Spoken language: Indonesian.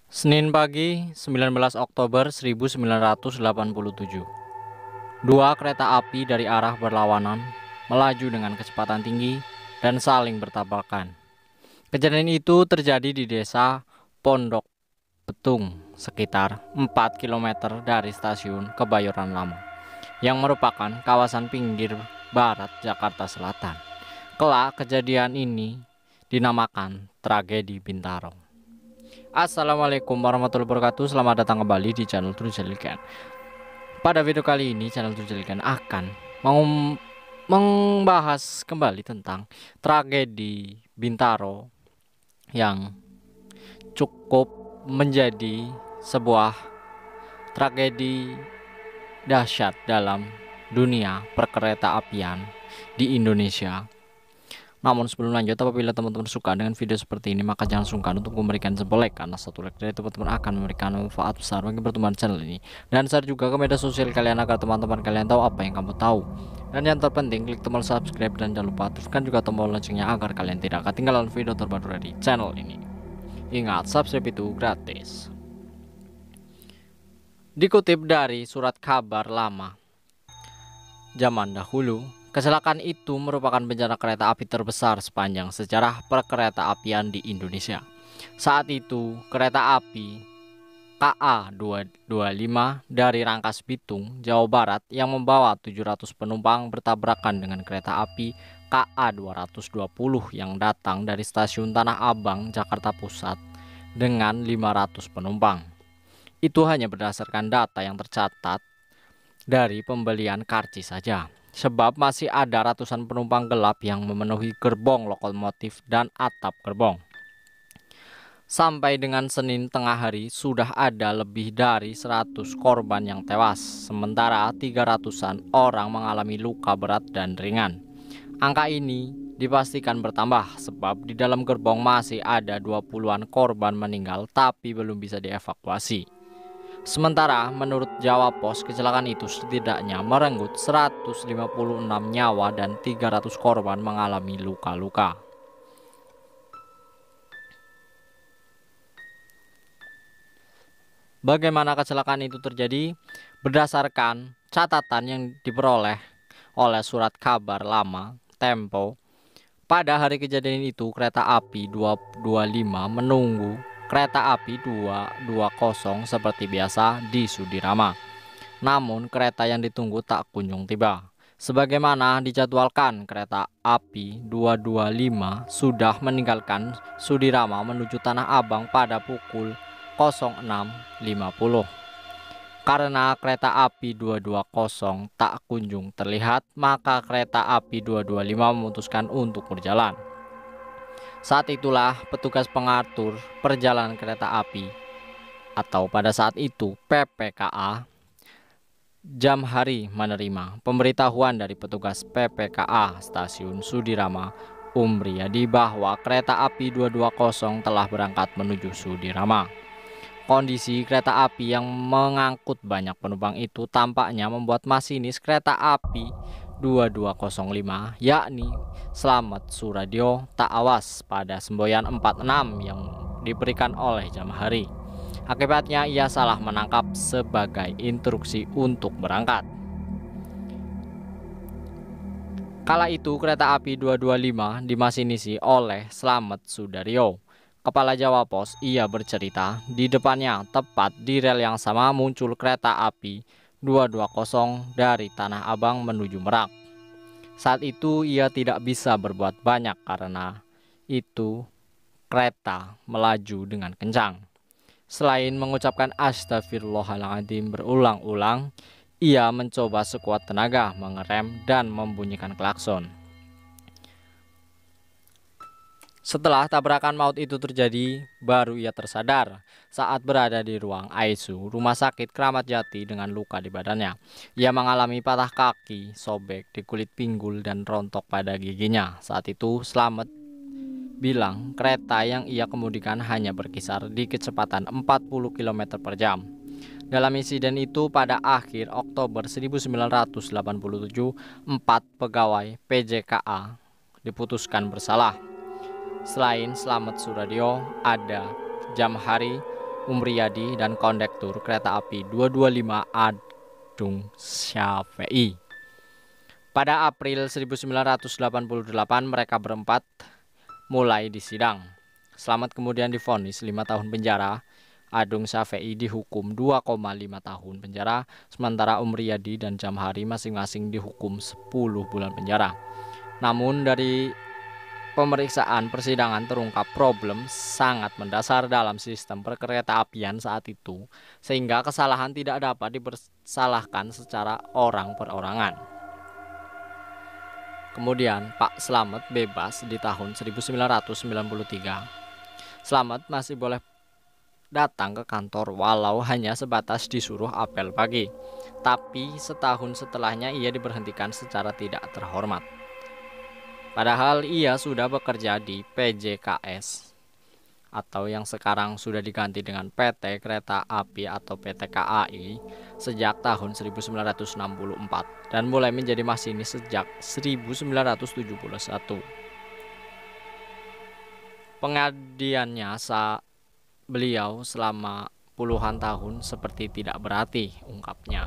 Senin pagi, 19 Oktober 1987. Dua kereta api dari arah berlawanan melaju dengan kecepatan tinggi dan saling bertabrakan. Kejadian itu terjadi di desa Pondok Betung, sekitar 4 km dari stasiun Kebayoran Lama, yang merupakan kawasan pinggir barat Jakarta Selatan. Kelak kejadian ini dinamakan tragedi Bintaro. Assalamualaikum warahmatullahi wabarakatuh. Selamat datang kembali di channel Trujelikan. Pada video kali ini channel Trujelikan akan membahas kembali tentang tragedi Bintaro yang cukup menjadi sebuah tragedi dahsyat dalam dunia perkereta apian di Indonesia. Namun sebelum lanjut, apabila teman-teman suka dengan video seperti ini, maka jangan sungkan untuk memberikan jempol like, karena satu like dari teman-teman akan memberikan manfaat besar bagi pertumbuhan channel ini. Dan share juga ke media sosial kalian agar teman-teman kalian tahu apa yang kamu tahu. Dan yang terpenting, klik tombol subscribe dan jangan lupa aktifkan juga tombol loncengnya agar kalian tidak ketinggalan video terbaru dari channel ini. Ingat, subscribe itu gratis. Dikutip dari surat kabar lama zaman dahulu, kecelakaan itu merupakan bencana kereta api terbesar sepanjang sejarah perkereta apian di Indonesia. Saat itu, kereta api KA 225 dari Rangkas Bitung, Jawa Barat yang membawa 700 penumpang bertabrakan dengan kereta api KA 220 yang datang dari stasiun Tanah Abang, Jakarta Pusat dengan 500 penumpang. Itu hanya berdasarkan data yang tercatat dari pembelian karcis saja, sebab masih ada ratusan penumpang gelap yang memenuhi gerbong lokomotif dan atap gerbong. Sampai dengan Senin tengah hari sudah ada lebih dari 100 korban yang tewas, sementara 300-an orang mengalami luka berat dan ringan. Angka ini dipastikan bertambah sebab di dalam gerbong masih ada 20-an korban meninggal tapi belum bisa dievakuasi. Sementara menurut Jawa Pos, kecelakaan itu setidaknya merenggut 156 nyawa dan 300 korban mengalami luka-luka. Bagaimana kecelakaan itu terjadi? Berdasarkan catatan yang diperoleh oleh surat kabar lama Tempo, pada hari kejadian itu kereta api 225 menunggu kereta api 220 seperti biasa di Sudirama. Namun kereta yang ditunggu tak kunjung tiba. Sebagaimana dijadwalkan, kereta api 225 sudah meninggalkan Sudirama menuju Tanah Abang pada pukul 06.50. Karena kereta api 220 tak kunjung terlihat, maka kereta api 225 memutuskan untuk berjalan. Saat itulah petugas pengatur perjalanan kereta api atau pada saat itu PPKA Jamhari menerima pemberitahuan dari petugas PPKA Stasiun Sudirama Umriyadi bahwa kereta api 220 telah berangkat menuju Sudirama. Kondisi kereta api yang mengangkut banyak penumpang itu tampaknya membuat masinis kereta api 2205 yakni Slamet Suradyo tak awas pada semboyan 46 yang diberikan oleh Jamhari. Akibatnya ia salah menangkap sebagai instruksi untuk berangkat. Kala itu kereta api 225 dimasinisi oleh Slamet Sudaryo. Kepala Jawa Pos, ia bercerita, di depannya tepat di rel yang sama muncul kereta api 220 dari Tanah Abang menuju Merak. Saat itu ia tidak bisa berbuat banyak karena itu kereta melaju dengan kencang. Selain mengucapkan astagfirullahaladzim berulang-ulang, ia mencoba sekuat tenaga mengerem dan membunyikan klakson. Setelah tabrakan maut itu terjadi, baru ia tersadar saat berada di ruang ICU Rumah Sakit Kramat Jati dengan luka di badannya. Ia mengalami patah kaki, sobek di kulit pinggul dan rontok pada giginya. Saat itu Slamet bilang kereta yang ia kemudikan hanya berkisar di kecepatan 40 km per jam. Dalam insiden itu pada akhir Oktober 1987, 4 pegawai PJKA diputuskan bersalah. Selain Slamet Suradyo, ada Jamhari Umriyadi dan kondektur kereta api 225 Adung Syafei. Pada April 1988 mereka berempat mulai disidang. Slamet kemudian divonis 5 tahun penjara. Adung Syafei dihukum 2,5 tahun penjara, sementara Umriyadi dan Jamhari masing-masing dihukum 10 bulan penjara. Namun dari pemeriksaan persidangan terungkap problem sangat mendasar dalam sistem perkeretaapian saat itu, sehingga kesalahan tidak dapat dipersalahkan secara orang perorangan. Kemudian Pak Slamet bebas di tahun 1993. Slamet masih boleh datang ke kantor walau hanya sebatas disuruh apel pagi. Tapi setahun setelahnya ia diberhentikan secara tidak terhormat. Padahal ia sudah bekerja di PJKS atau yang sekarang sudah diganti dengan PT Kereta Api atau PT KAI sejak tahun 1964 dan mulai menjadi masinis sejak 1971. Pengabdiannya beliau selama puluhan tahun seperti tidak berarti, ungkapnya.